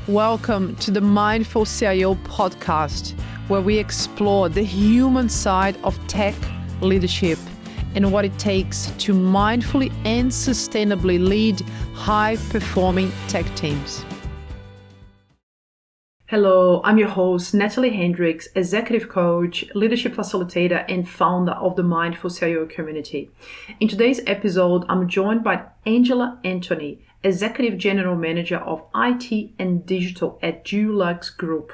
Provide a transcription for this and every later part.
Welcome to the Mindful CIO podcast, where we explore the human side of tech leadership and what it takes to mindfully and sustainably lead high-performing tech teams. Hello, I'm your host, Natalie Hendricks, executive coach, leadership facilitator, and founder of the Mindful CIO community. In today's episode, I'm joined by Angela Anthony, Executive General Manager of IT and Digital at Dulux Group.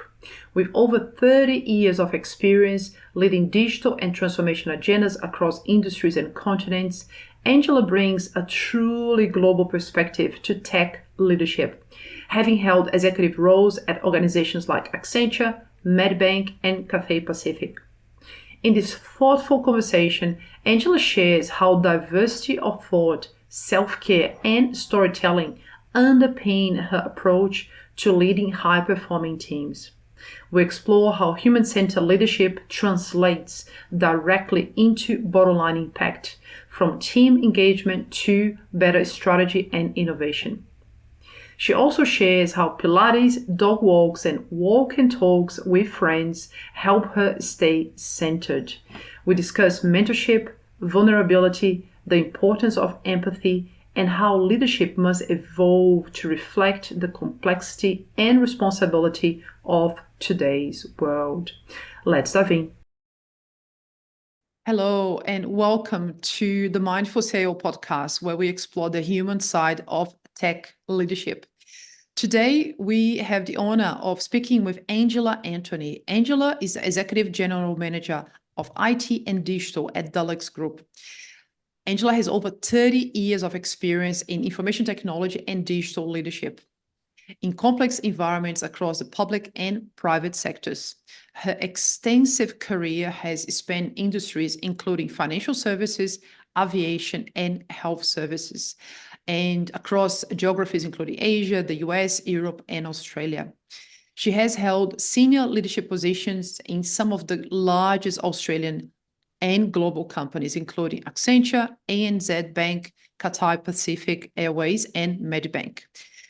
With over 30 years of experience leading digital and transformation agendas across industries and continents, Angela brings a truly global perspective to tech leadership, having held executive roles at organizations like Accenture, Medibank, and Cathay Pacific. In this thoughtful conversation, Angela shares how diversity of thought, self-care, and storytelling underpin her approach to leading high-performing teams. We explore how human-centered leadership translates directly into bottom-line impact, from team engagement to better strategy and innovation. She also shares how Pilates, dog walks, and walk and talks with friends help her stay centered. We discuss mentorship, vulnerability, the importance of empathy, and how leadership must evolve to reflect the complexity and responsibility of today's world. Let's dive in. Hello, and welcome to the Mindful CIO podcast, where we explore the human side of tech leadership. Today, we have the honor of speaking with Angela Anthony. Angela is the Executive General Manager of IT and Digital at Dulux Group. Angela has over 30 years of experience in information technology and digital leadership in complex environments across the public and private sectors. Her extensive career has spanned industries including financial services, aviation, and health services, and across geographies including Asia, the US, Europe, and Australia. She has held senior leadership positions in some of the largest Australian and global companies, including Accenture, ANZ Bank, Cathay Pacific Airways, and Medibank.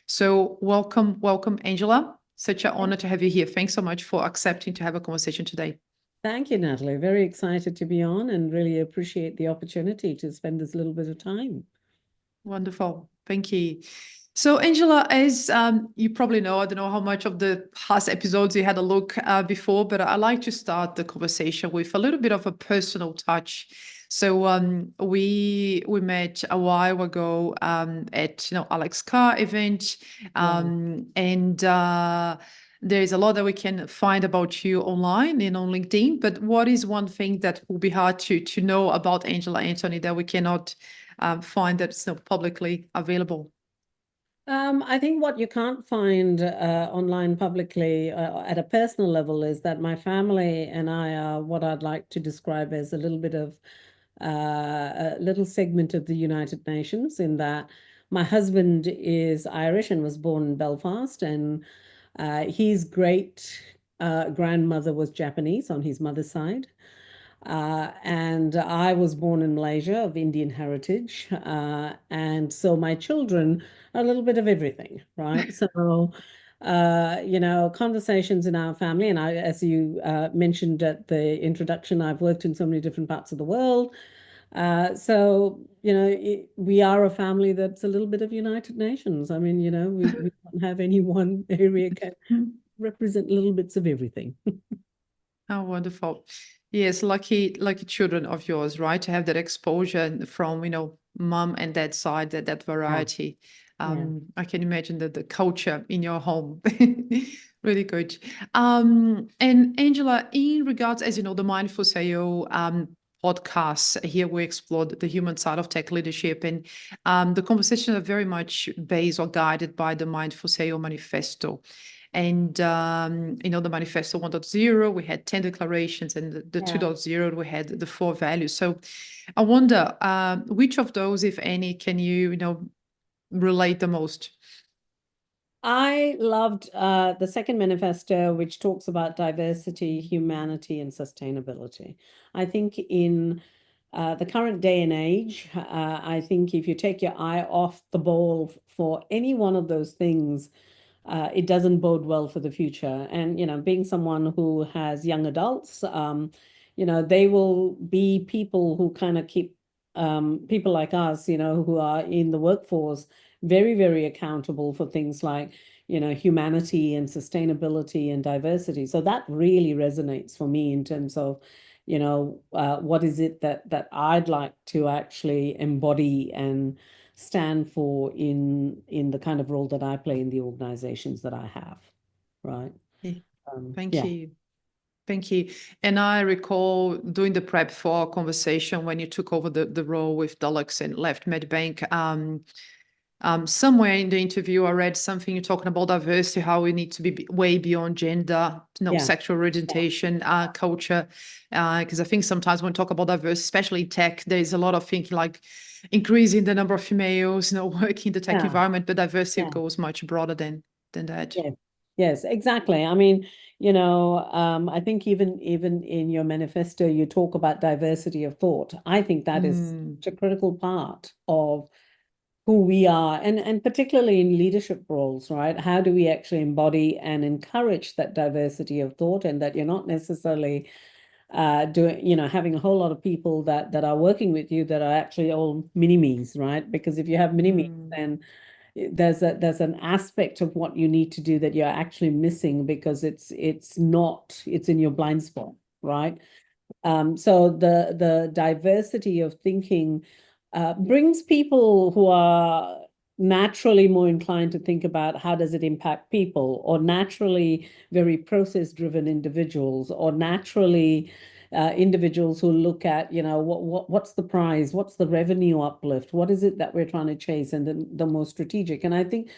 So welcome, Angela. Such an honor to have you here. Thanks so much for accepting to have a conversation today. Thank you, Natalie. Very excited to be on and really appreciate the opportunity to spend this little bit of time. Wonderful. Thank you. So, Angela, as you probably know, I don't know how much of the past episodes you had a look before, but I like to start the conversation with a little bit of a personal touch. So we met a while ago at Alex Carr event, and there is a lot that we can find about you online and on LinkedIn. But what is one thing that will be hard to know about Angela Anthony that we cannot find that's not publicly available? I think what you can't find online publicly at a personal level is that my family and I are what I'd like to describe as a little bit of a little segment of the United Nations, in that my husband is Irish and was born in Belfast, and his great grandmother was Japanese on his mother's side. And I was born in Malaysia of Indian heritage. And so my children are a little bit of everything, right? So, conversations in our family, and I, as you mentioned at the introduction, I've worked in so many different parts of the world. We are a family that's a little bit of United Nations. I mean, we don't have any one area can represent little bits of everything. Oh, wonderful. Yes, lucky children of yours, right? To have that exposure from, mom and dad side, that variety. I can imagine that the culture in your home. Really good. And Angela, in regards, as you know, the Mindful CIO podcast, here we explored the human side of tech leadership, and the conversations are very much based or guided by the Mindful CIO manifesto. And, the manifesto 1.0, we had 10 declarations, and the 2.0, we had the 4 values. So I wonder, which of those, if any, can you, relate the most? I loved the second manifesto, which talks about diversity, humanity, and sustainability. I think in the current day and age, I think if you take your eye off the ball for any one of those things, it doesn't bode well for the future. And, being someone who has young adults, they will be people who kind of keep people like us, who are in the workforce, very, very accountable for things like, humanity and sustainability and diversity. So that really resonates for me in terms of, what is it that I'd like to actually embody and stand for in the kind of role that I play in the organizations that I have, right? Yeah. Thank Yeah, you. Thank you. And I recall doing the prep for our conversation when you took over the role with Dulux and left Medbank. Somewhere in the interview, I read something you're talking about diversity, how we need to be way beyond gender, yeah, sexual orientation, culture. Because I think sometimes when we talk about diversity, especially in tech, there's a lot of thinking like increasing the number of females, working in the tech yeah, environment, but diversity yeah. goes much broader than that. Yes, yes, exactly. I mean, I think even in your manifesto, you talk about diversity of thought. I think that is Mm, such a critical part of who we are, and particularly in leadership roles, right? How do we actually embody and encourage that diversity of thought, and that you're not necessarily doing, having a whole lot of people that are working with you that are actually all mini-me's, right? Because if you have mini-me's, mm, then there's an aspect of what you need to do that you're actually missing because it's in your blind spot, right? So the diversity of thinking brings people who are naturally more inclined to think about how does it impact people, or naturally very process-driven individuals, or naturally individuals who look at, what's the prize, what's the revenue uplift, what is it that we're trying to chase, and the more strategic. And I think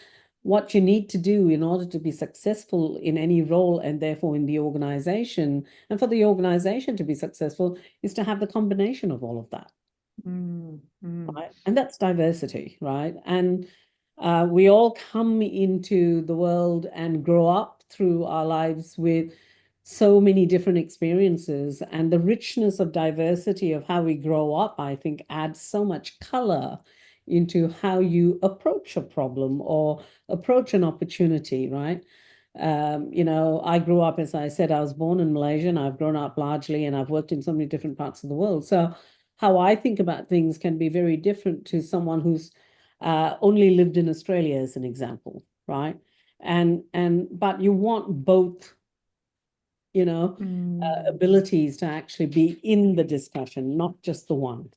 what you need to do in order to be successful in any role and therefore in the organization, and for the organization to be successful, is to have the combination of all of that, mm, mm. right? And that's diversity, right? And we all come into the world and grow up through our lives with so many different experiences, and the richness of diversity of how we grow up, I think, adds so much color into how you approach a problem or approach an opportunity, right? I grew up, as I said, I was born in Malaysia, and I've grown up largely, and I've worked in so many different parts of the world. So how I think about things can be very different to someone who's only lived in Australia, as an example, right? But you want both, Mm. abilities to actually be in the discussion, not just the one.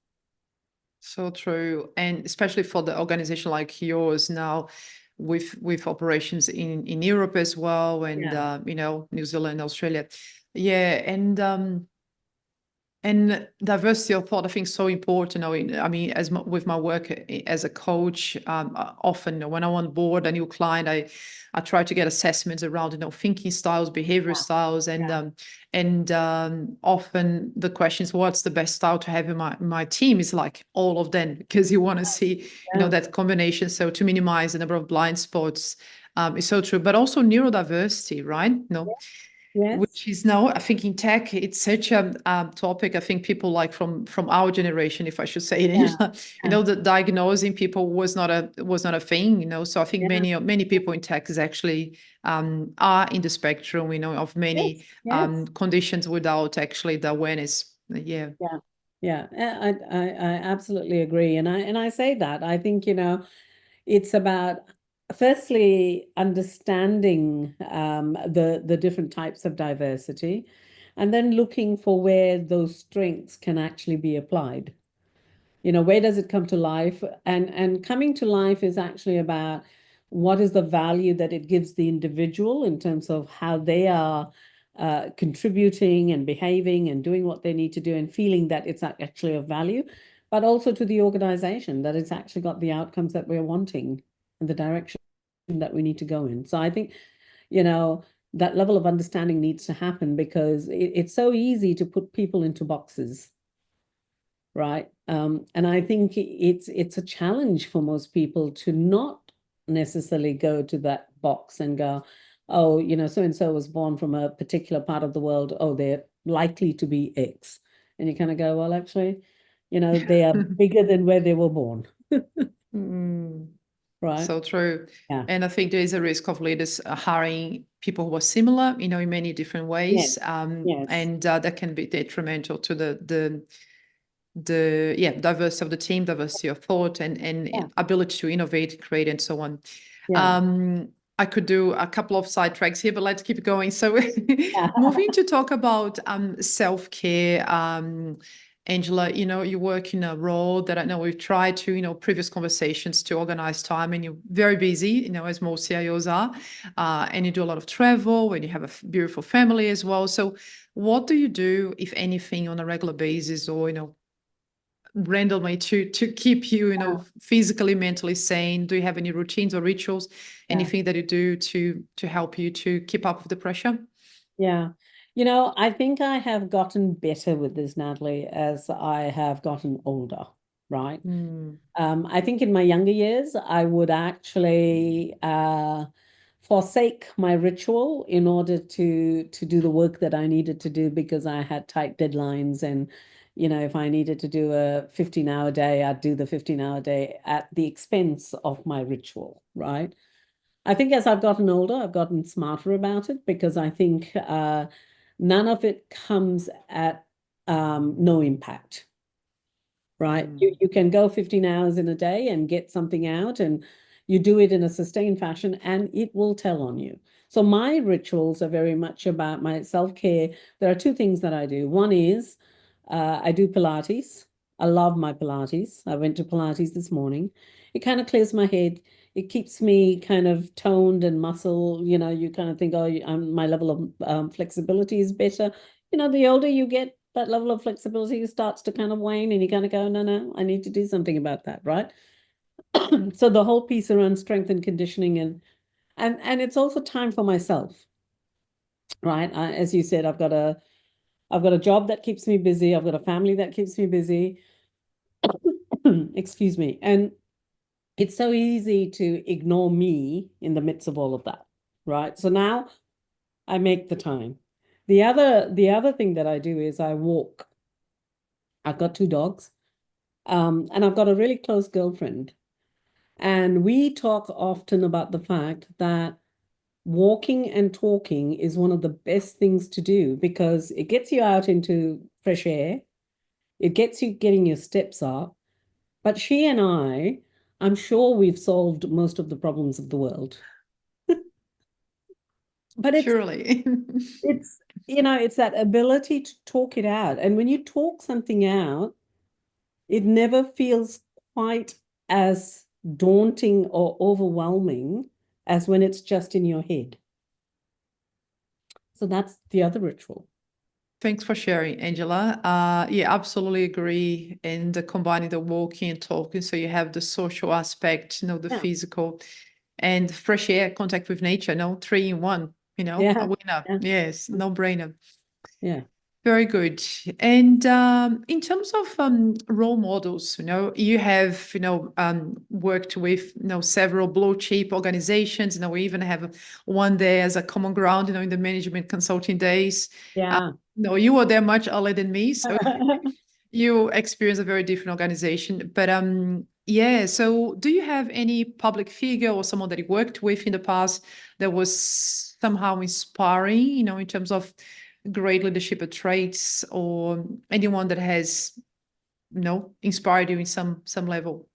So true. And especially for the organization like yours now, with operations in Europe as well, and Yeah, New Zealand, Australia. Yeah, and diversity of thought, I think, is so important. I mean, with my work as a coach, often when I'm on board a new client, I try to get assessments around thinking styles, behavior yeah, styles, and yeah, often the question is, what's the best style to have in my team? Is like all of them, because you want to see yeah. that combination. So to minimize the number of blind spots is so true, but also neurodiversity, right? No, Yes, which is now, I think, in tech, it's such a topic. I think people like from our generation, if I should say yeah, it, yeah, the diagnosing people was not a thing. So I think yeah. many people in tech is actually are in the spectrum, of many Yes, yes, conditions without actually the awareness. Yeah. yeah, yeah. I absolutely agree, and I say that I think it's about firstly understanding the different types of diversity, and then looking for where those strengths can actually be applied. Where does it come to life? And coming to life is actually about what is the value that it gives the individual in terms of how they are contributing and behaving and doing what they need to do, and feeling that it's actually of value, but also to the organization that it's actually got the outcomes that we're wanting and the direction that we need to go in. So I think, that level of understanding needs to happen, because it's so easy to put people into boxes, right? And I think it's a challenge for most people to not necessarily go to that box and go, oh, so and so was born from a particular part of the world. Oh, they're likely to be X. And you kind of go, well, actually, they are bigger than where they were born. Mm. right? So true. Yeah. And I think there is a risk of leaders hiring people who are similar, in many different Yes. ways. Yes. And that can be detrimental to the diversity of the team, diversity of thought, Yeah. and ability to innovate, create, and so on. Yeah. I could do a couple of side tracks here, but let's keep going. So Yeah. moving to talk about self-care, Angela, you work in a role that I know we've tried to, previous conversations to organize time, and you're very busy, as most CIOs are, and you do a lot of travel, and you have a beautiful family as well. So what do you do, if anything, on a regular basis, or, randomly to keep you, physically, mentally sane? Do you have any routines or rituals, Yeah. anything that you do to help you to keep up with the pressure? Yeah. I think I have gotten better with this, Natalie, as I have gotten older, right? Mm, I think in my younger years, I would actually forsake my ritual in order to do the work that I needed to do because I had tight deadlines. And, if I needed to do a 15-hour day, I'd do the 15-hour day at the expense of my ritual, right? I think as I've gotten older, I've gotten smarter about it because I think none of it comes at no impact, right? You, mm. you can go 15 hours in a day and get something out, and you do it in a sustained fashion, and it will tell on you. So my rituals are very much about my self-care. There are two things that I do. One is I do Pilates. I love my Pilates. I went to Pilates this morning. It kind of clears my head. It keeps me kind of toned and muscle. You kind of think, oh, my level of flexibility is better. The older you get, that level of flexibility starts to kind of wane, and you kind of go, no, no, I need to do something about that, right? So the whole piece around strength and conditioning, and it's also time for myself, right? As you said, I've got a job that keeps me busy. I've got a family that keeps me busy. Excuse me. And it's so easy to ignore me in the midst of all of that, right? So now I make the time. The other thing that I do is I walk. I've got two dogs, and I've got a really close girlfriend. And we talk often about the fact that walking and talking is one of the best things to do because it gets you out into fresh air. It gets you getting your steps up. But she and I'm sure we've solved most of the problems of the world. But Surely. it's it's that ability to talk it out. And when you talk something out, it never feels quite as daunting or overwhelming as when it's just in your head. So that's the other ritual. Thanks for sharing, Angela. Yeah, absolutely agree. And combining the walking and talking, so you have the social aspect, the Yeah. physical, and fresh air, contact with nature. No, three in one. A Yeah. winner. Yeah. Yes, no brainer. Yeah. Very good. And in terms of role models, you have, worked with, several blue chip organizations. We even have one there as a common ground, in the management consulting days. Yeah. You were there much earlier than me, so you experience a very different organization. But yeah, so do you have any public figure or someone that you worked with in the past that was somehow inspiring, in terms of great leadership traits, or anyone that has, inspired you in some level?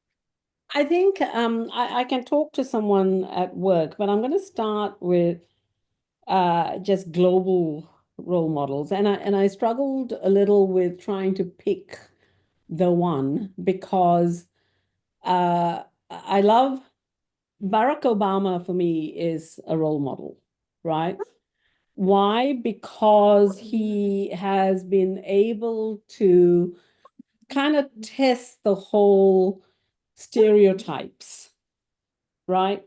I think I can talk to someone at work, but I'm going to start with just global role models. And I struggled a little with trying to pick the one because I love Barack Obama. For me, is a role model, right? Why? Because he has been able to kind of test the whole stereotypes, right?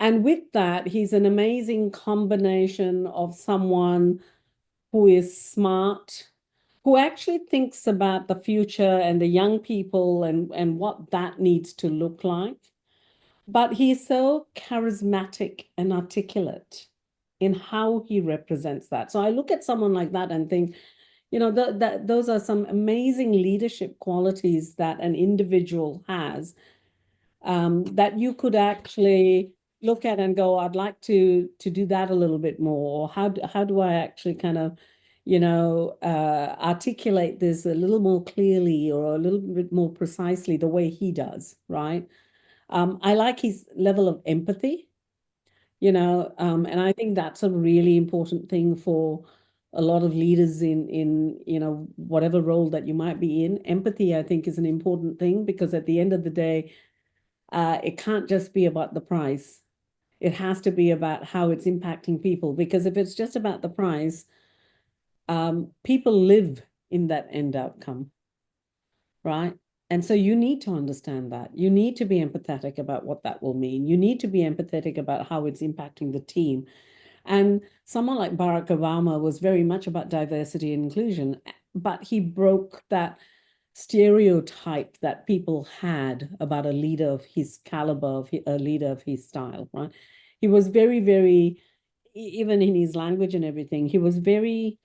And with that, he's an amazing combination of someone who is smart, who actually thinks about the future and the young people and what that needs to look like. But he's so charismatic and articulate in how he represents that. So I look at someone like that and think, that those are some amazing leadership qualities that an individual has. that you could actually look at and go, I'd like to do that a little bit more? Or how do I actually kind of, articulate this a little more clearly or a little bit more precisely the way he does, right? I like his level of empathy, and I think that's a really important thing for a lot of leaders in whatever role that you might be in. Empathy, I think, is an important thing because at the end of the day, it can't just be about the price. It has to be about how it's impacting people. Because if it's just about the price, people live in that end outcome, right? And so you need to understand that. You need to be empathetic about what that will mean. You need to be empathetic about how it's impacting the team. And someone like Barack Obama was very much about diversity and inclusion, but he broke that stereotype that people had about a leader of his caliber, a leader of his style, right? He was very, very, even in his language and everything, he was very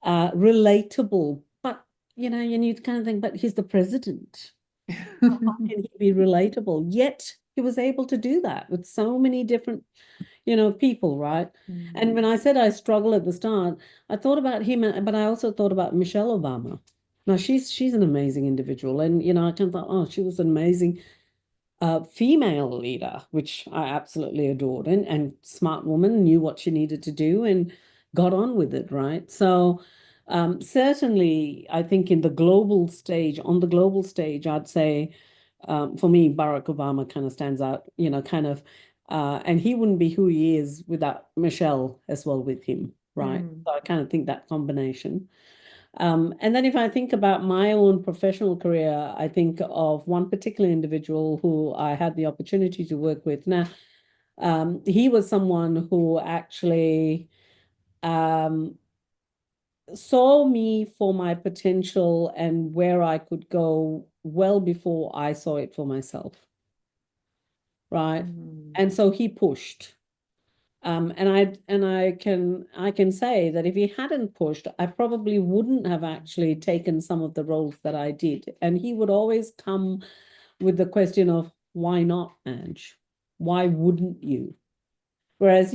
relatable. But, you need to kind of think, but he's the president. How can he be relatable? Yet he was able to do that with so many different people, right? And when I said I struggle at the start, I thought about him, but I also thought about Michelle Obama. Now she's an amazing individual, and I kind of thought, oh, she was an amazing female leader, which I absolutely adored, and smart woman, knew what she needed to do and got on with it, right? So certainly, I think on the global stage, I'd say for me, Barack Obama kind of stands out, and he wouldn't be who he is without Michelle as well with him, right? So I kind of think that combination. And then if I think about my own professional career, I think of one particular individual who I had the opportunity to work with. Now, he was someone who actually um, saw me for my potential and where I could go well before I saw it for myself, right? And so he pushed. And I can say that if he hadn't pushed, I probably wouldn't have actually taken some of the roles that I did. And he would always come with the question of why not, Ange? Why wouldn't you? Whereas,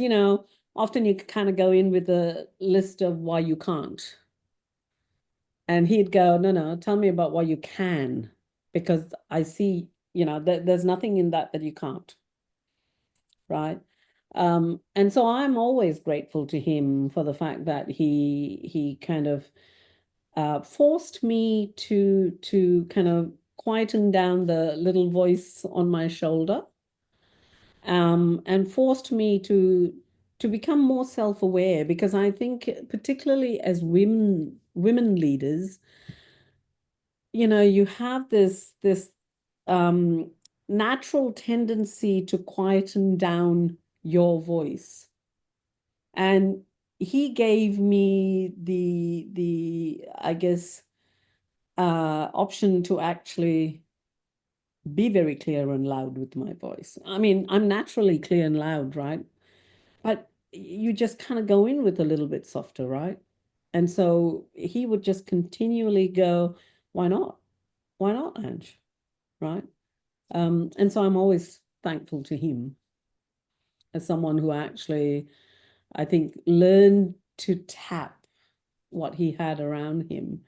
often you kind of go in with a list of why you can't. And he'd go, no, no, tell me about why you can, because I see, there's nothing in that you can't, right? And so I'm always grateful to him for the fact that he kind of forced me to kind of quieten down the little voice on my shoulder, and forced me to become more self-aware because I think particularly as women leaders, you have this um, natural tendency to quieten down your voice. And he gave me the I guess option to actually be very clear and loud with my voice. I mean, I'm naturally clear and loud, right? But you just kind of go in with a little bit softer, right? And so he would just continually go, why not? Why not, Ange? Right? And so I'm always thankful to him as someone who actually, I think, learned to tap what he had around him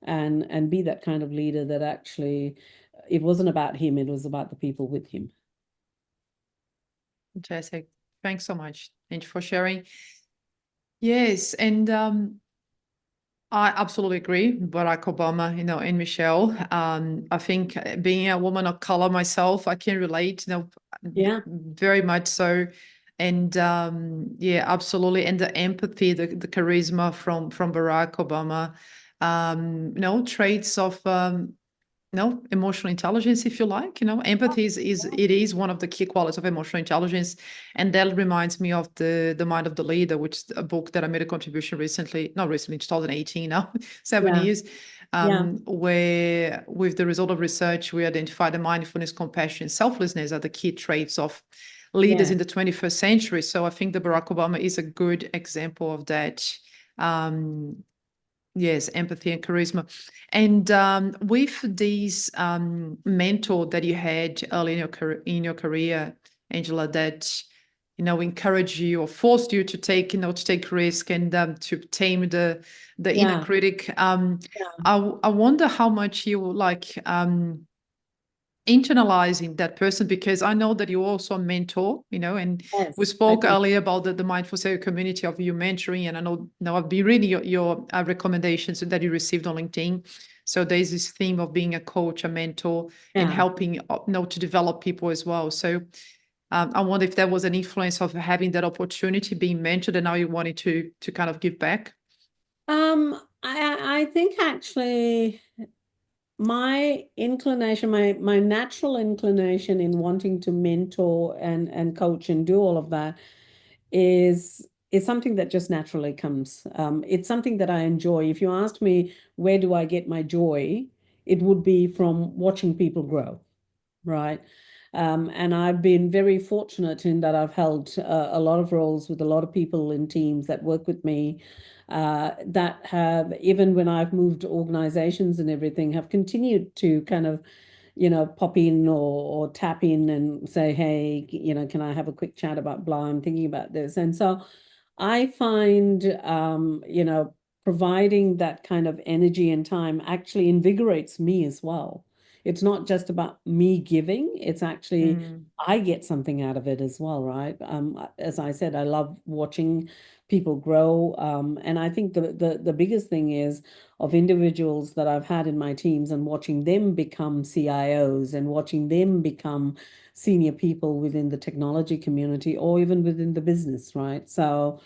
and be that kind of leader that actually it wasn't about him, it was about the people with him. Fantastic. Thanks so much. Thank you for sharing. Yes, and I absolutely agree. Barack Obama, and Michelle. I think being a woman of color myself, I can relate, Yeah. very much so. And yeah, absolutely. And the empathy, the charisma from Barack Obama, traits of emotional intelligence, if you like. Empathy is one of the key qualities of emotional intelligence. And that reminds me of the Mind of the Leader, which is a book that I made a contribution recently, not recently, 2018 now, 7 years, Yeah. where with the result of research, we identified the mindfulness, compassion, selflessness are the key traits of leaders Yeah. in the 21st century. So I think that Barack Obama is a good example of that. Yes, empathy and charisma. And with these mentor that you had early in your career, Angela, that encouraged you or forced you to take risk and to tame the inner Yeah, critic. yeah, I wonder how much you like internalizing that person, because I know that you're also a mentor, and we yes, I spoke do. earlier about the mindful saver community of you mentoring, and I know now I've been reading your recommendations that you received on LinkedIn. So there's this theme of being a coach, a mentor, and Yeah. helping to develop people as well. So I wonder if there was an influence of having that opportunity, being mentored, and now you wanted to kind of give back. I think actually my inclination, my natural inclination in wanting to mentor and coach and do all of that is something that just naturally comes. It's something that I enjoy. If you asked me where do I get my joy, it would be from watching people grow, right? And I've been very fortunate in that I've held a lot of roles with a lot of people in teams that work with me that have, even when I've moved organizations and everything, have continued to kind of, pop in or tap in and say, hey, can I have a quick chat about blah? I'm thinking about this. And so I find, providing that kind of energy and time actually invigorates me as well. It's not just about me giving, it's actually Mm, I get something out of it as well, right? As I said, I love watching people grow. And I think the biggest thing is of individuals that I've had in my teams and watching them become CIOs and watching them become senior people within the technology community or even within the business, right? So,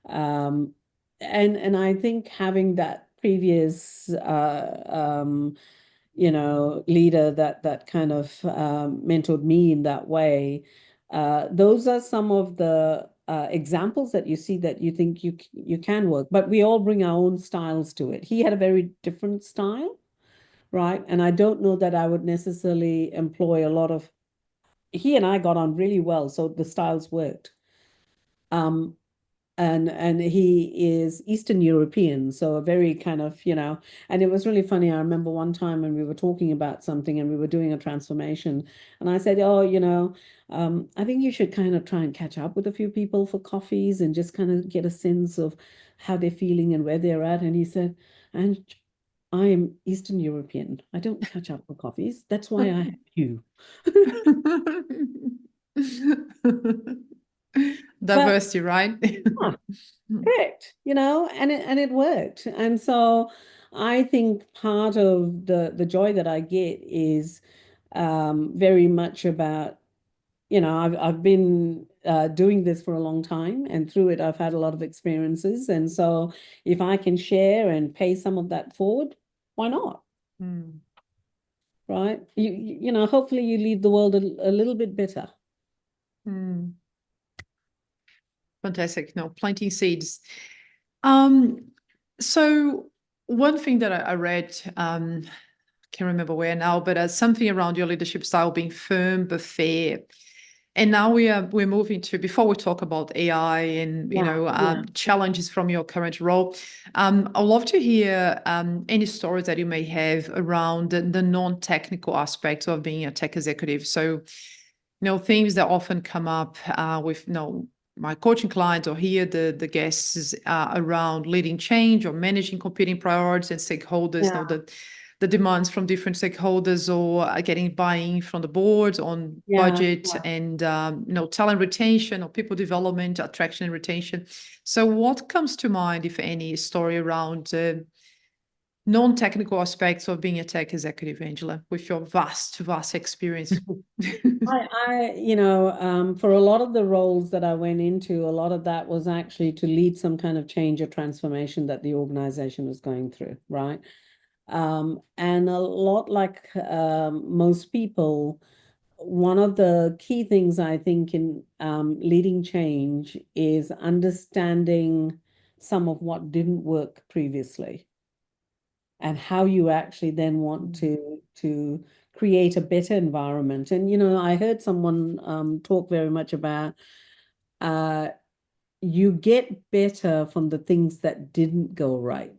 um, and I think having that previous leader that kind of mentored me in that way. Those are some of the examples that you see that you think you can work, but we all bring our own styles to it. He had a very different style, right? And I don't know that I would necessarily employ a lot of. He and I got on really well, so the styles worked. Um, and he is Eastern European, so a very kind of, and it was really funny. I remember one time when we were talking about something and we were doing a transformation, and I said, oh, I think you should kind of try and catch up with a few people for coffees and just kind of get a sense of how they're feeling and where they're at. And he said, and I am Eastern European. I don't catch up for coffees. That's why I have you. But Diversity, right? yeah, correct, and it worked. And so I think part of the joy that I get is very much about, I've been doing this for a long time, and through it I've had a lot of experiences. And so if I can share and pay some of that forward, why not? Mm, Right? Hopefully you leave the world a little bit better. mm. Fantastic. No, planting seeds. Um, so one thing that I read, can't remember where now, but something around your leadership style being firm but fair. And now we're moving to, before we talk about AI and Yeah, yeah, challenges from your current role. I'd love to hear any stories that you may have around the non-technical aspects of being a tech executive. So things that often come up with my coaching clients or here the guests around leading change or managing competing priorities and stakeholders, yeah, the demands from different stakeholders, or getting buy-in from the board on yeah, budget yeah. and talent retention or people development, attraction and retention. So what comes to mind, if any, story around non-technical aspects of being a tech executive, Angela, with your vast experience? For a lot of the roles that I went into, a lot of that was actually to lead some kind of change or transformation that the organization was going through, right? And a lot like most people, one of the key things I think in leading change is understanding some of what didn't work previously and how you actually then want to create a better environment. And I heard someone talk very much about uh, you get better from the things that didn't go right.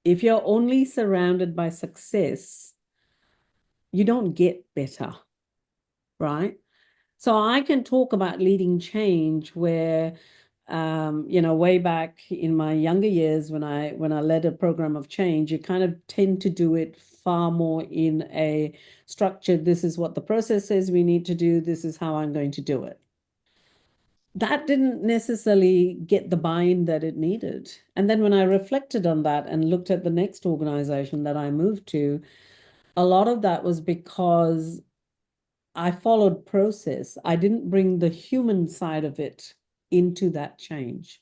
If you're only surrounded by success, you don't get better, right? So I can talk about leading change where, way back in my younger years when I led a program of change, you kind of tend to do it far more in a structured, this is what the process says we need to do, this is how I'm going to do it. That didn't necessarily get the buy-in that it needed. And then when I reflected on that and looked at the next organization that I moved to, a lot of that was because I followed process. I didn't bring the human side of it into that change.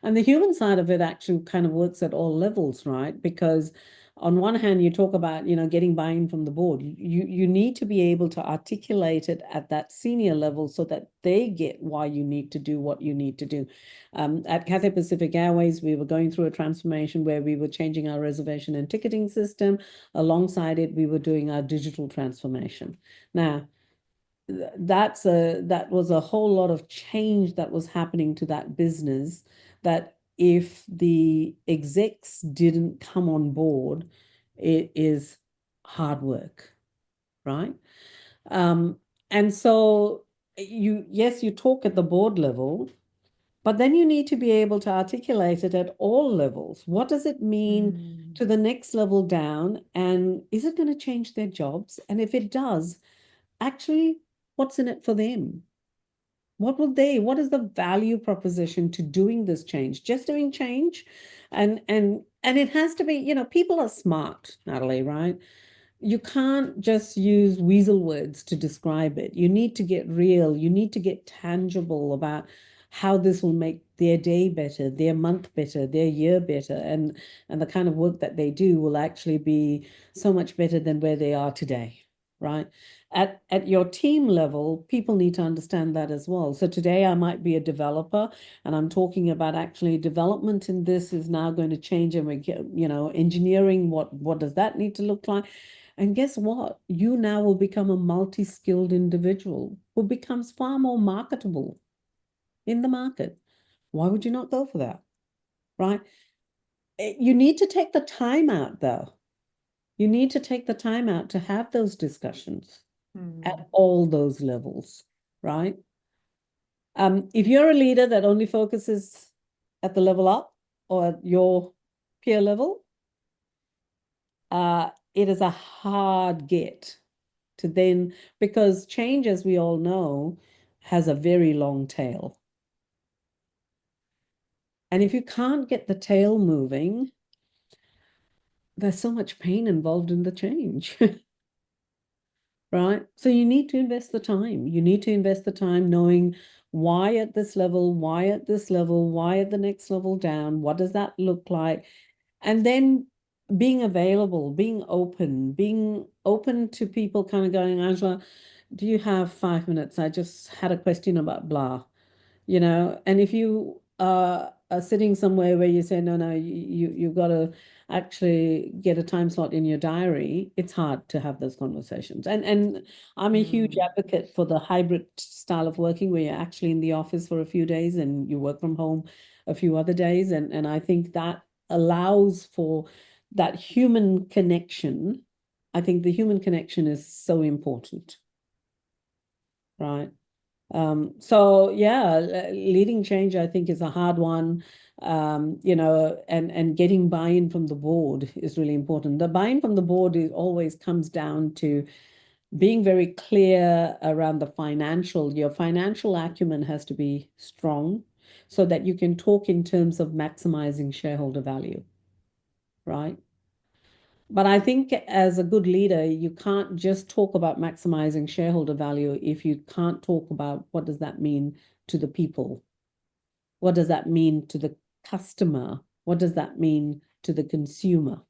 And the human side of it actually kind of works at all levels, right? Because on one hand, you talk about, getting buy-in from the board. You need to be able to articulate it at that senior level so that they get why you need to do what you need to do. At Cathay Pacific Airways, we were going through a transformation where we were changing our reservation and ticketing system. Alongside it, we were doing our digital transformation. Now, that was a whole lot of change that was happening to that business, that if the execs didn't come on board, it is hard work, right? Um, and so you talk at the board level, but then you need to be able to articulate it at all levels. What does it mean to the next level down? And is it going to change their jobs? And if it does, actually, what's in it for them? What is the value proposition to doing this change? Just doing change? And it has to be, people are smart, Natalie, right? You can't just use weasel words to describe it. You need to get real. You need to get tangible about how this will make their day better, their month better, their year better, and the kind of work that they do will actually be so much better than where they are today, right? At your team level, people need to understand that as well. So today I might be a developer and I'm talking about actually development in this is now going to change, and we get, engineering, what does that need to look like? And guess what? You now will become a multi-skilled individual who becomes far more marketable in the market. Why would you not go for that? Right? You need to take the time out, though. You need to take the time out to have those discussions at all those levels, right? If you're a leader that only focuses at the level up or at your peer level, it is a hard get to then, because change, as we all know, has a very long tail. And if you can't get the tail moving, there's so much pain involved in the change, right? So you need to invest the time. You need to invest the time knowing why at this level, why at this level, why at the next level down, what does that look like? And then being available, being open to people kind of going, Angela, do you have 5 minutes? I just had a question about blah, and if you are sitting somewhere where you say, no, you've got to actually get a time slot in your diary, it's hard to have those conversations. And I'm a huge advocate for the hybrid style of working where you're actually in the office for a few days and you work from home a few other days. And I think that allows for that human connection. I think the human connection is so important, right? So yeah, leading change, I think, is a hard one. And getting buy-in from the board is really important. The buy-in from the board always comes down to being very clear around your financial acumen has to be strong so that you can talk in terms of maximizing shareholder value, right? But I think as a good leader, you can't just talk about maximizing shareholder value if you can't talk about what does that mean to the people? What does that mean to the customer? What does that mean to the consumer?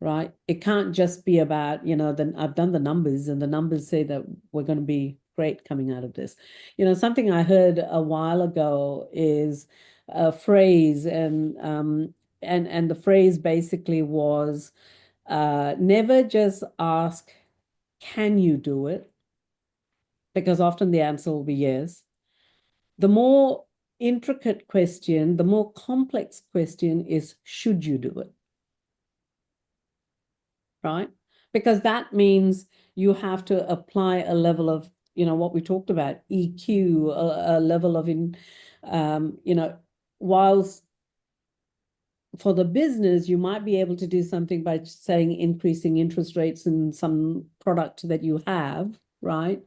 Right? It can't just be about, then I've done the numbers and the numbers say that we're going to be great coming out of this. Something I heard a while ago is a phrase, and the phrase basically was, never just ask, can you do it? Because often the answer will be yes. The more intricate question, the more complex question is, should you do it? Right? Because that means you have to apply a level of, what we talked about, EQ, a level of whilst for the business, you might be able to do something by saying increasing interest rates in some product that you have, right?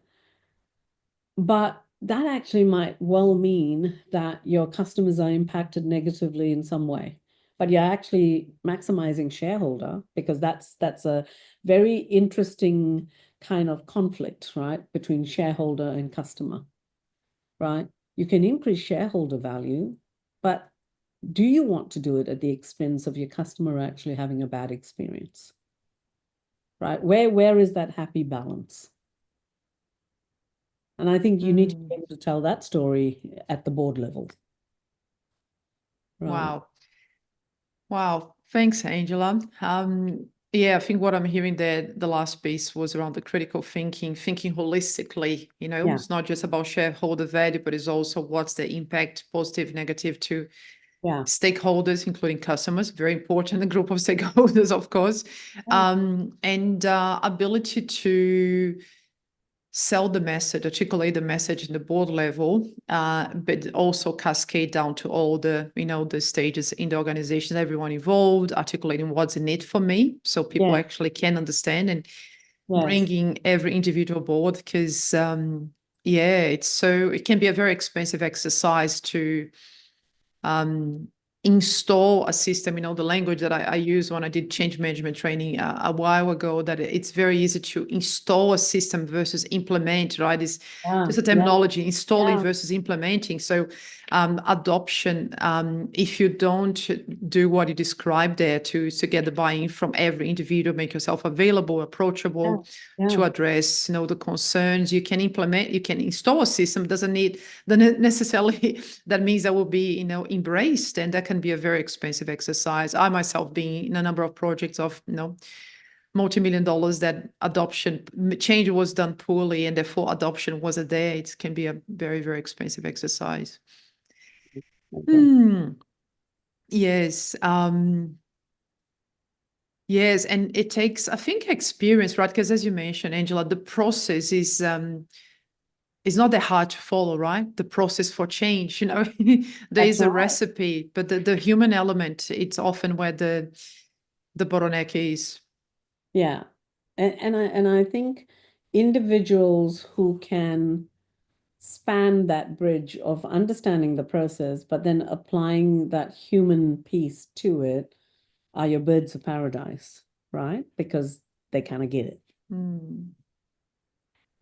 But that actually might well mean that your customers are impacted negatively in some way. But you're actually maximizing shareholder, because that's a very interesting kind of conflict, right, between shareholder and customer, right? You can increase shareholder value, but do you want to do it at the expense of your customer actually having a bad experience? Right? Where is that happy balance? And I think you need to be able to tell that story at the board level. Right. Wow. Wow. Thanks, Angela. Yeah, I think what I'm hearing there, the last piece was around the critical thinking holistically. Yeah. It's not just about shareholder value, but it's also what's the impact, positive, negative, to Yeah. stakeholders, including customers, very important group of stakeholders, of course, and ability to sell the message, articulate the message in the board level, but also cascade down to all the, the stages in the organization, everyone involved, articulating what's in it for me, so people actually can understand, and bringing every individual board, because it can be a very expensive exercise to install a system, the language that I use when I did change management training a while ago, that it's very easy to install a system versus implement, right? It's just a terminology, installing versus implementing. So adoption, if you don't do what you described there to get the buy-in from every individual, make yourself available, approachable, to address, the concerns, you can implement, you can install a system, doesn't necessarily that means that will be, embraced, and that can be a very expensive exercise. I myself being in a number of projects of, multi-million dollars, that adoption change was done poorly, and therefore adoption wasn't there. It can be a very, very expensive exercise. Yes. Yes, and it takes, I think, experience, right? Because as you mentioned, Angela, the process is not that hard to follow, right? The process for change, there is a recipe, but the human element, it's often where the bottleneck is. Yeah. And I think individuals who can span that bridge of understanding the process, but then applying that human piece to it, are your birds of paradise, right? Because they kind of get it.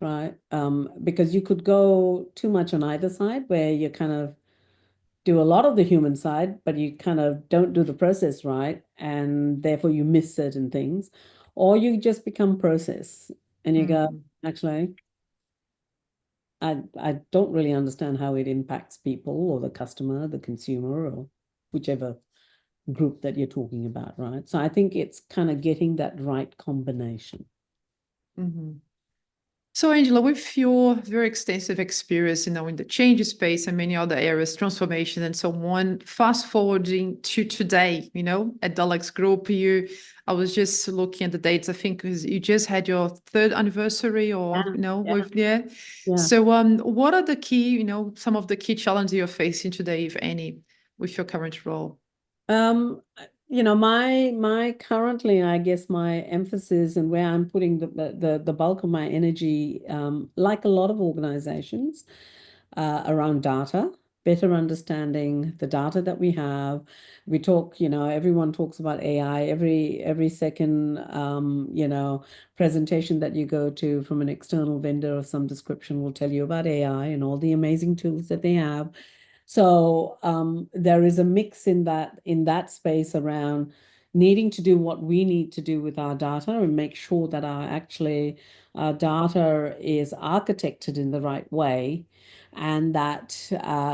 Right? Because you could go too much on either side, where you kind of do a lot of the human side, but you kind of don't do the process right, and therefore you miss certain things, or you just become process and you go, actually, I don't really understand how it impacts people or the customer, the consumer, or whichever group that you're talking about, right? So I think it's kind of getting that right combination. So, Angela, with your very extensive experience, in the change space and many other areas, transformation and so on, fast forwarding to today, at Dulux Group, I was just looking at the dates. I think you just had your 3rd anniversary, or So, what are the key, some of the key challenges you're facing today, if any, with your current role? My currently, I guess my emphasis and where I'm putting the bulk of my energy, like a lot of organizations, around data, better understanding the data that we have. We talk, everyone talks about AI. Every second, presentation that you go to from an external vendor of some description will tell you about AI and all the amazing tools that they have. So there is a mix in that space around needing to do what we need to do with our data and make sure that our data is architected in the right way, and that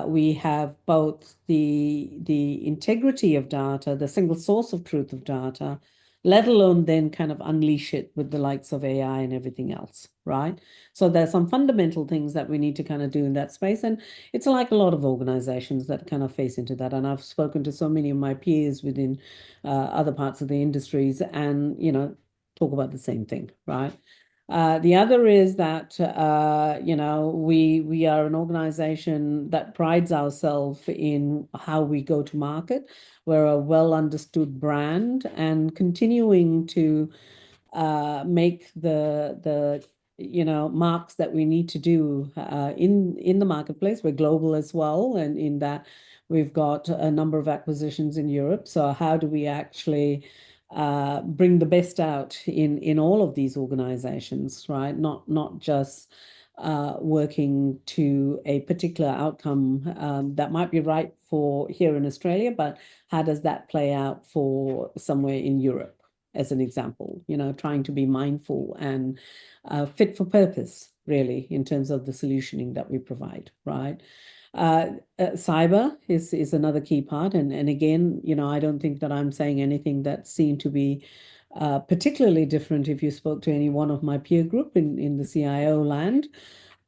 we have both the integrity of data, the single source of truth of data, let alone then kind of unleash it with the likes of AI and everything else, right? So there's some fundamental things that we need to kind of do in that space. And it's like a lot of organizations that kind of face into that. And I've spoken to so many of my peers within other parts of the industries and, talk about the same thing, right? The other is that we are an organization that prides ourselves in how we go to market. We're a well understood brand and continuing to make the marks that we need to do in the marketplace. We're global as well, and in that we've got a number of acquisitions in Europe. So how do we actually bring the best out in all of these organizations, right? Not just working to a particular outcome that might be right for here in Australia, but how does that play out for somewhere in Europe? As an example, trying to be mindful and fit for purpose, really, in terms of the solutioning that we provide, right? Cyber is another key part. And again, I don't think that I'm saying anything that seemed to be particularly different if you spoke to any one of my peer group in the CIO land.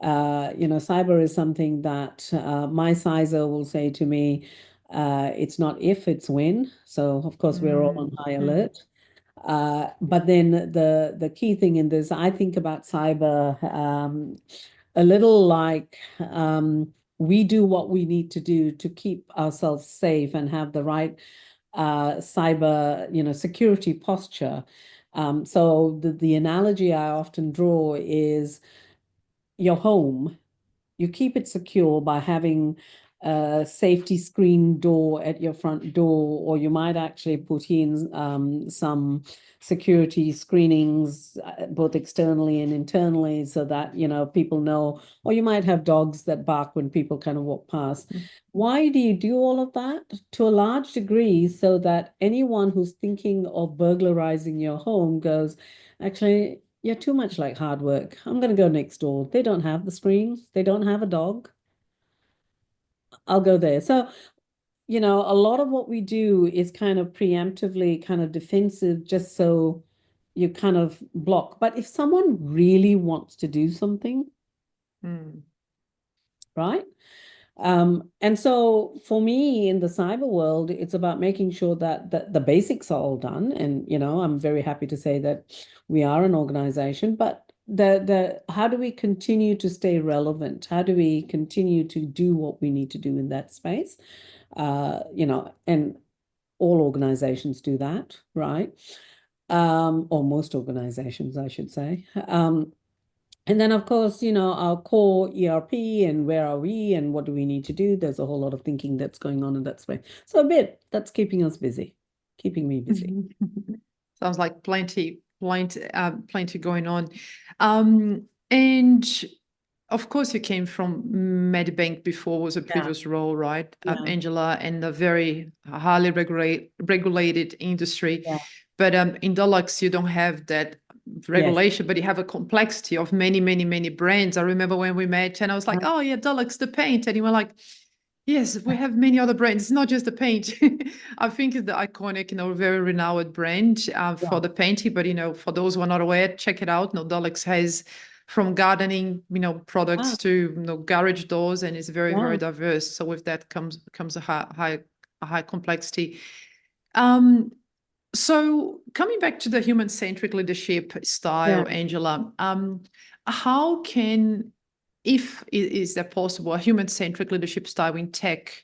Cyber is something that my CISO will say to me, it's not if, it's when. So, of course, we're all on high alert. But then the key thing in this, I think about cyber a little like we do what we need to do to keep ourselves safe and have the right cyber, security posture. So the analogy I often draw is your home. You keep it secure by having a safety screen door at your front door, or you might actually put in some security screenings, both externally and internally, so that, people know, or you might have dogs that bark when people kind of walk past. Why do you do all of that? To a large degree, so that anyone who's thinking of burglarizing your home goes, actually, you're too much like hard work. I'm going to go next door. They don't have the screen. They don't have a dog. I'll go there. So, a lot of what we do is kind of preemptively, kind of defensive, just so you kind of block. But if someone really wants to do something, right? And so for me in the cyber world, it's about making sure that the basics are all done. And, I'm very happy to say that we are an organization, but the how do we continue to stay relevant? How do we continue to do what we need to do in that space? And all organizations do that, right? Or most organizations, I should say. And then, of course, our core ERP and where are we and what do we need to do? There's a whole lot of thinking that's going on in that space. So a bit that's keeping us busy, keeping me busy. Sounds like plenty going on. And of course, you came from Medibank before, was a previous role, right, Angela, and a very highly regulated industry. Yeah. But in Dulux, you don't have that regulation, but you have a complexity of many, many, many brands. I remember when we met and I was like, oh yeah, Dulux, the paint. And you were like, yes, we have many other brands. It's not just the paint. I think it's the iconic, very renowned brand for the painting. But, for those who are not aware, check it out. Dulux has from gardening, products to garage doors, and it's very, very diverse. So with that comes a high complexity. So coming back to the human-centric leadership style, Angela, how can, if is that possible, a human-centric leadership style in tech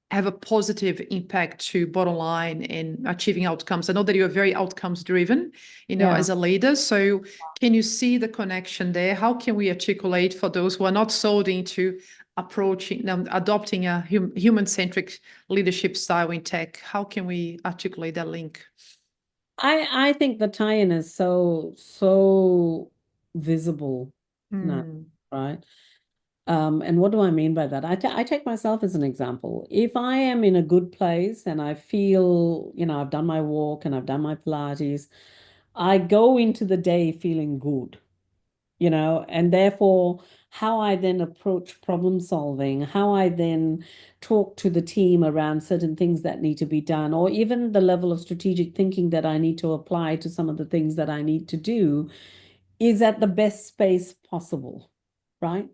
have a positive impact to bottom line and achieving outcomes? I know that you're very outcomes driven, as a leader. So can you see the connection there? How can we articulate for those who are not sold into adopting a human-centric leadership style in tech? How can we articulate that link? I think the tie-in is so visible now, right? And what do I mean by that? I take myself as an example. If I am in a good place and I feel, I've done my walk and I've done my Pilates, I go into the day feeling good, and therefore how I then approach problem solving, how I then talk to the team around certain things that need to be done, or even the level of strategic thinking that I need to apply to some of the things that I need to do is at the best space possible, right?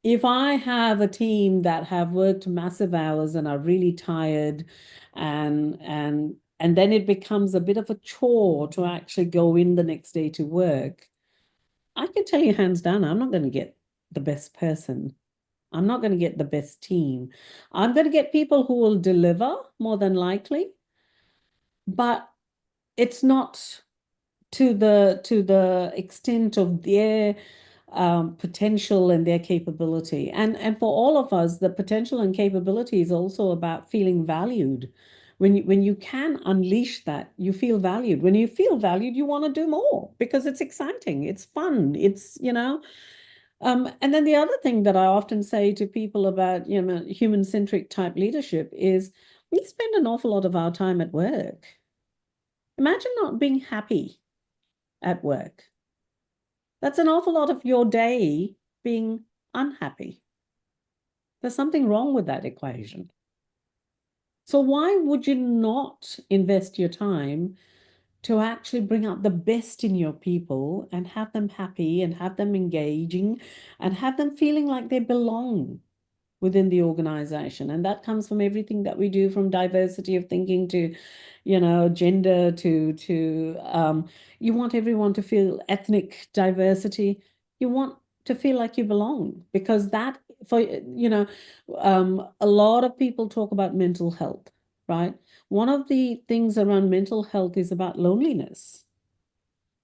If I have a team that have worked massive hours and are really tired and then it becomes a bit of a chore to actually go in the next day to work, I can tell you hands down, I'm not going to get the best person. I'm not going to get the best team. I'm going to get people who will deliver more than likely, but it's not to the extent of their potential and their capability. And for all of us, the potential and capability is also about feeling valued. When you can unleash that, you feel valued. When you feel valued, you want to do more because it's exciting, it's fun, and then the other thing that I often say to people about, human-centric type leadership is we spend an awful lot of our time at work. Imagine not being happy at work. That's an awful lot of your day being unhappy. There's something wrong with that equation. So why would you not invest your time to actually bring out the best in your people and have them happy and have them engaging and have them feeling like they belong within the organization? And that comes from everything that we do, from diversity of thinking to, gender to you want everyone to feel ethnic diversity. You want to feel like you belong, because that for a lot of people talk about mental health, right? One of the things around mental health is about loneliness.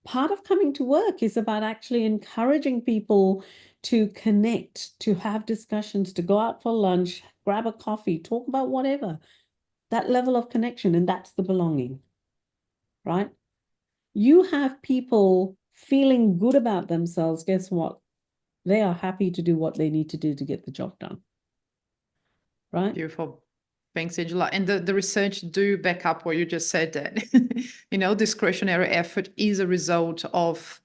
Part of coming to work is about actually encouraging people to connect, to have discussions, to go out for lunch, grab a coffee, talk about whatever. That level of connection, and that's the belonging, right? You have people feeling good about themselves. Guess what? They are happy to do what they need to do to get the job done, right? Beautiful. Thanks, Angela. And the research do back up what you just said, that, discretionary effort is a result of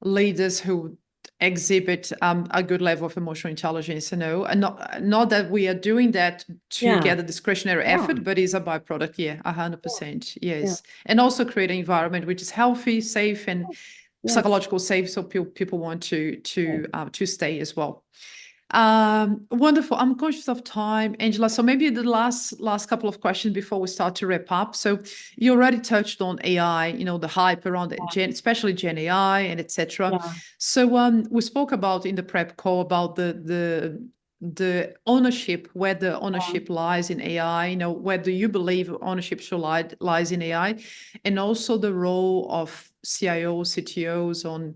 leaders who exhibit a good level of emotional intelligence, and not that we are doing that to Yeah. get a discretionary Yeah. effort, but is a byproduct. Yeah, 100%. Yeah. Yes. And also create an environment which is healthy, safe, and Yes. psychological safe, so people want to Yes. to stay as well. Wonderful. I'm conscious of time, Angela. So maybe the last couple of questions before we start to wrap up. So you already touched on AI, the hype around it, especially Gen AI and etc. Yeah. So we spoke about in the prep call about the ownership, where the ownership lies in AI. Where do you believe ownership should lies in AI, and also the role of CIOs, CTOs on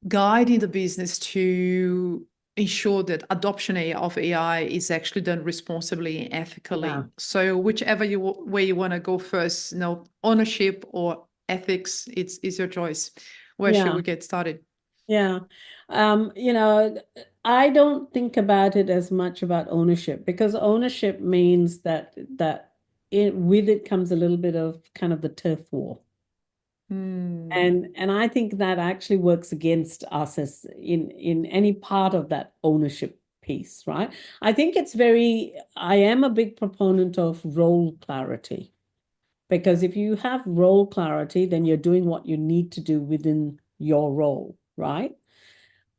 guiding the business to ensure that adoption of AI is actually done responsibly and ethically. Yeah. So whichever way you want to go first, ownership or ethics, it's your choice. Where should Yeah. we get started? Yeah. I don't think about it as much about ownership, because ownership means with it comes a little bit of kind of the turf war. And I think that actually works against us as in any part of that ownership piece, right? I am a big proponent of role clarity, because if you have role clarity, then you're doing what you need to do within your role, right?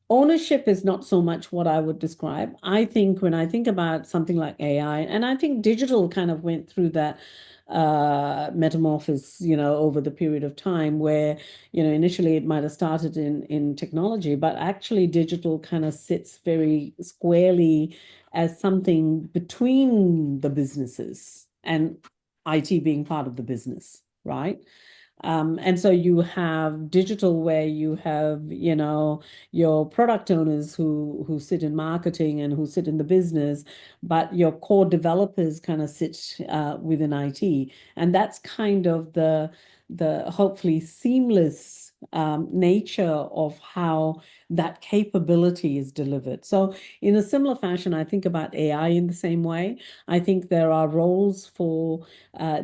Ownership is not so much what I would describe. I think when I think about something like AI, and I think digital kind of went through that metamorphosis, over the period of time where, initially it might have started in technology, but actually digital kind of sits very squarely as something between the businesses and IT being part of the business, right? And so you have digital, where you have, your product owners who sit in marketing and who sit in the business, but your core developers kind of sit within IT. And that's kind of the hopefully seamless nature of how that capability is delivered. So in a similar fashion, I think about AI in the same way. I think there are roles for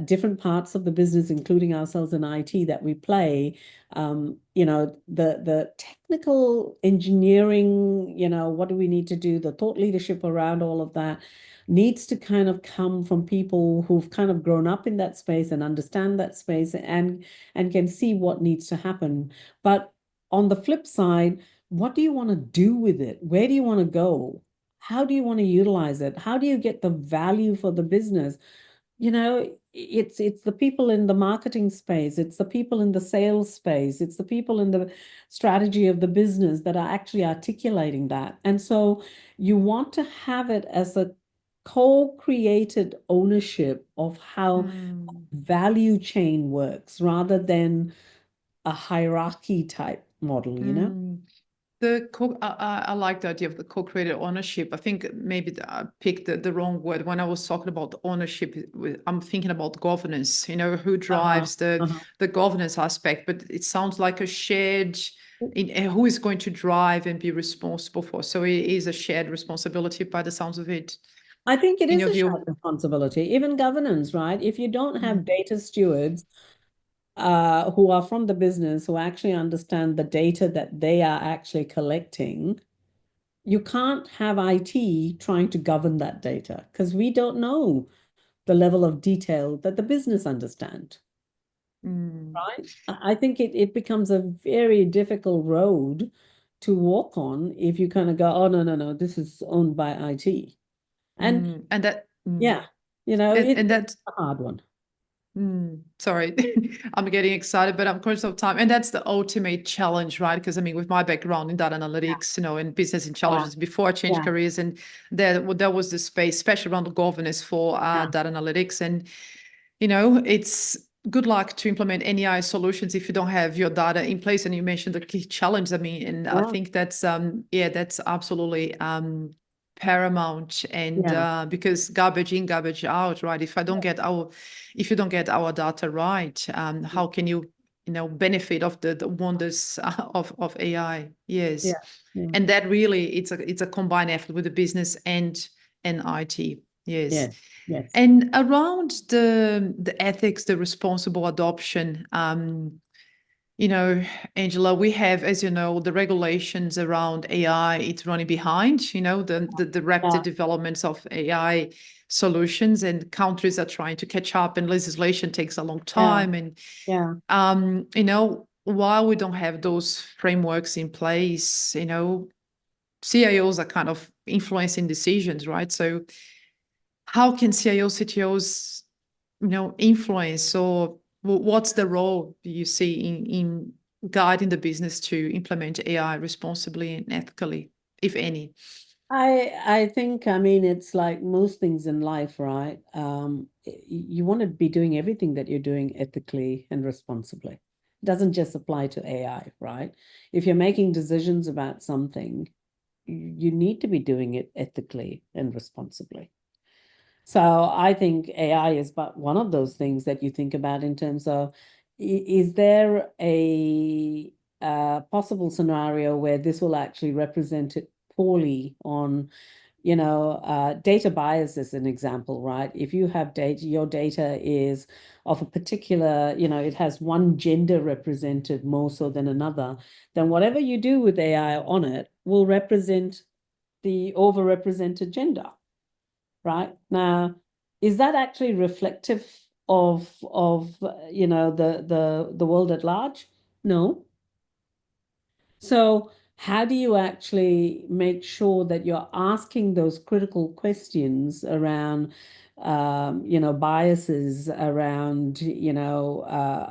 different parts of the business, including ourselves in IT, that we play. The technical engineering, what do we need to do? The thought leadership around all of that needs to kind of come from people who've kind of grown up in that space and understand that space and can see what needs to happen. But on the flip side, what do you want to do with it? Where do you want to go? How do you want to utilize it? How do you get the value for the business? It's the people in the marketing space, it's the people in the sales space, it's the people in the strategy of the business that are actually articulating that. And so you want to have it as a co-created ownership of how Mm. value chain works rather than a hierarchy type model. Mm. I like the idea of the co-created ownership. I think maybe I picked the wrong word when I was talking about ownership. I'm thinking about governance. Who Uh-huh, drives the uh-huh. the governance aspect, but it sounds like a shared. Who is going to drive and be responsible for? So it is a shared responsibility by the sounds of it, I think it in is your a shared view. responsibility, even governance, right? If you don't have Mm. data stewards who are from the business, who actually understand the data that they are actually collecting, you can't have IT trying to govern that data because we don't know the level of detail that the business understand, Mm. right? I think it becomes a very difficult road to walk on if you kind of go, oh, no, no, no, this is owned by IT. And Mm. And that. Mm. yeah, And it's that. a hard one. Sorry, I'm getting excited, but I'm conscious of time. And that's the ultimate challenge, right? Because I mean, with my background in data Yeah, analytics, and business yeah, intelligence, before I changed yeah, careers, and there was the space, especially around the governance for yeah, data analytics. And it's good luck to implement any AI solutions if you don't have your data in place. And you mentioned the key challenge. I mean, and I yeah, think that's that's absolutely paramount. And yeah, because garbage in, garbage out, right? If you don't get our data right, how can you benefit of the wonders of AI? yeah, Yes, yeah, and that really it's a combined effort with the business and IT. Yes. yeah, yes. And around the ethics, the responsible adoption, you know, Angela, we have, as you know, the regulations around AI. It's running behind, the rapid Yeah, developments of AI solutions, and countries are trying to catch up, and legislation takes a long yeah, time. And yeah. while we don't have those frameworks in place, CIOs are kind of influencing decisions, right? So how can CIOs, CTOs, influence, or what's the role you see in guiding the business to implement AI responsibly and ethically, if any? I think, I mean, it's like most things in life, right? You want to be doing everything that you're doing ethically and responsibly. It doesn't just apply to AI, right? If you're making decisions about something, you need to be doing it ethically and responsibly. So I think AI is but one of those things that you think about in terms of, is there a possible scenario where this will actually represent it poorly on, data bias is an example, right? If you have data, your data is of a particular, it has one gender represented more so than another, then whatever you do with AI on it will represent the overrepresented gender, right? Now, is that actually reflective of the world at large? No. So how do you actually make sure that you're asking those critical questions around, biases around,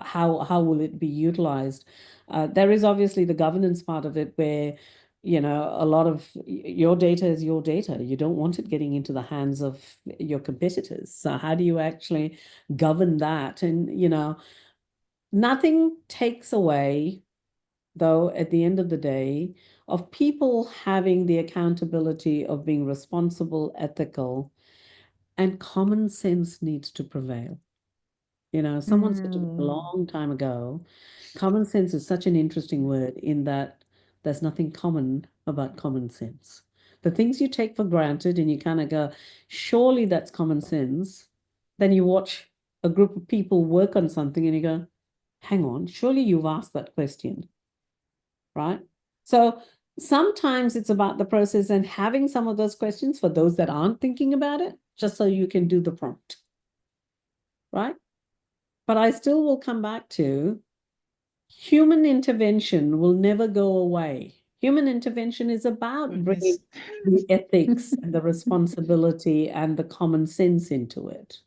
how will it be utilized? There is obviously the governance part of it where, a lot of your data is your data. You don't want it getting into the hands of your competitors. So how do you actually govern that? And, nothing takes away though, at the end of the day, of people having the accountability of being responsible, ethical, and common sense needs to prevail. Someone said to me a Mm. long time ago, common sense is such an interesting word in that there's nothing common about common sense. The things you take for granted and you kind of go, surely that's common sense. Then you watch a group of people work on something and you go, hang on, surely you've asked that question, right? So sometimes it's about the process and having some of those questions for those that aren't thinking about it, just so you can do the prompt, right? But I still will come back to human intervention will never go away. Human intervention is about bringing the ethics and the responsibility and the common sense into it.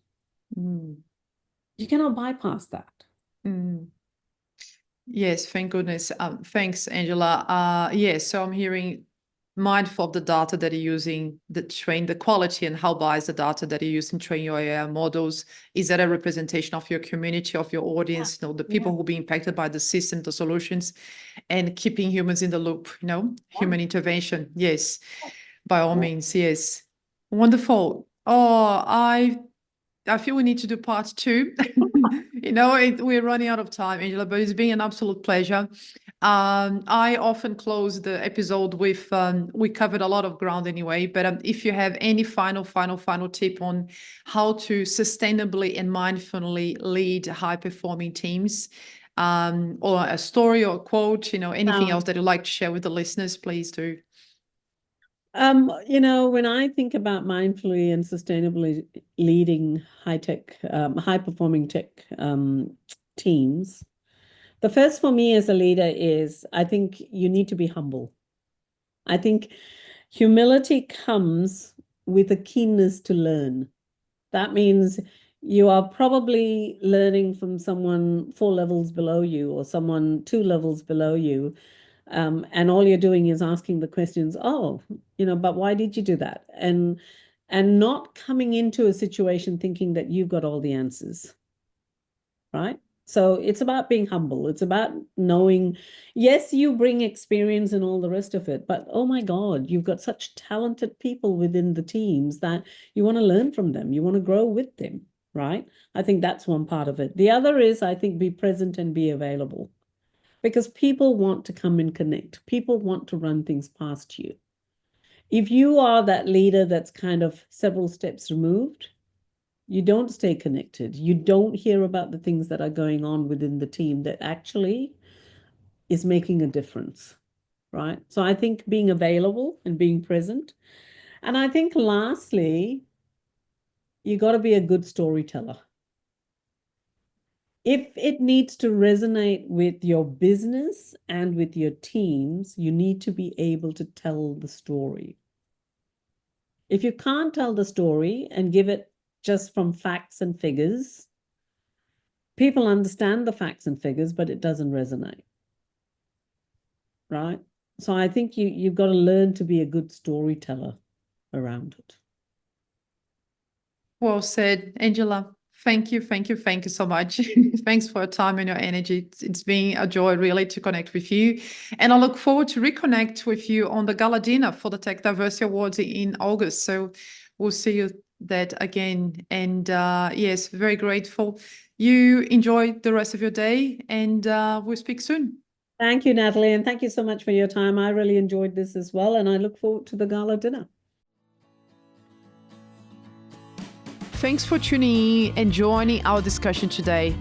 You cannot bypass that. Yes, thank goodness. Thanks, Angela. Yes, so I'm hearing mindful of the data that you're using to train the quality and how biased the data that you use in train your AI models. Is that a representation of your community, of your audience, the people who will be impacted by the system, the solutions, and keeping humans in the loop, human intervention. Yes, by all means, yes. Wonderful. Oh, I feel we need to do part 2. We're running out of time, Angela, but it's been an absolute pleasure. I often close the episode with, we covered a lot of ground anyway, but if you have any final tip on how to sustainably and mindfully lead high-performing teams, or a story or a quote, anything else that you'd like to share with the listeners, please do. When I think about mindfully and sustainably leading high-performing tech teams, the first for me as a leader is I think you need to be humble. I think humility comes with a keenness to learn. That means you are probably learning from someone 4 levels below you or someone 2 levels below you. And all you're doing is asking the questions, but why did you do that? And not coming into a situation thinking that you've got all the answers, right? So it's about being humble. It's about knowing, yes, you bring experience and all the rest of it, but oh my God, you've got such talented people within the teams that you want to learn from them. You want to grow with them, right? I think that's one part of it. The other is, I think, be present and be available. Because people want to come and connect. People want to run things past you. If you are that leader that's kind of several steps removed, you don't stay connected. You don't hear about the things that are going on within the team that actually is making a difference, right? So I think being available and being present. And I think lastly, you got to be a good storyteller. If it needs to resonate with your business and with your teams, you need to be able to tell the story. If you can't tell the story and give it just from facts and figures, people understand the facts and figures, but it doesn't resonate, right? So I think you've got to learn to be a good storyteller around it. Well said, Angela. Thank you so much. Thanks for your time and your energy. It's been a joy really to connect with you. And I look forward to reconnect with you on the gala dinner for the Tech Diversity Awards in August. So we'll see you that again. And yes, very grateful. You enjoy the rest of your day and we'll speak soon. Thank you, Natalie. And thank you so much for your time. I really enjoyed this as well. And I look forward to the gala dinner. Thanks for tuning in and joining our discussion today.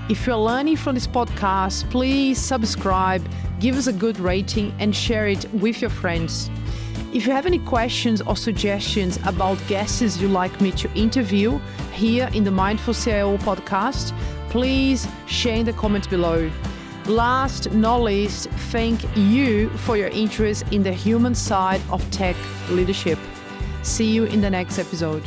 If you're learning from this podcast, please subscribe, give us a good rating, and share it with your friends. If you have any questions or suggestions about guests you'd like me to interview here in the Mindful CIO podcast, please share in the comments below. Last not least, thank you for your interest in the human side of tech leadership. See you in the next episode.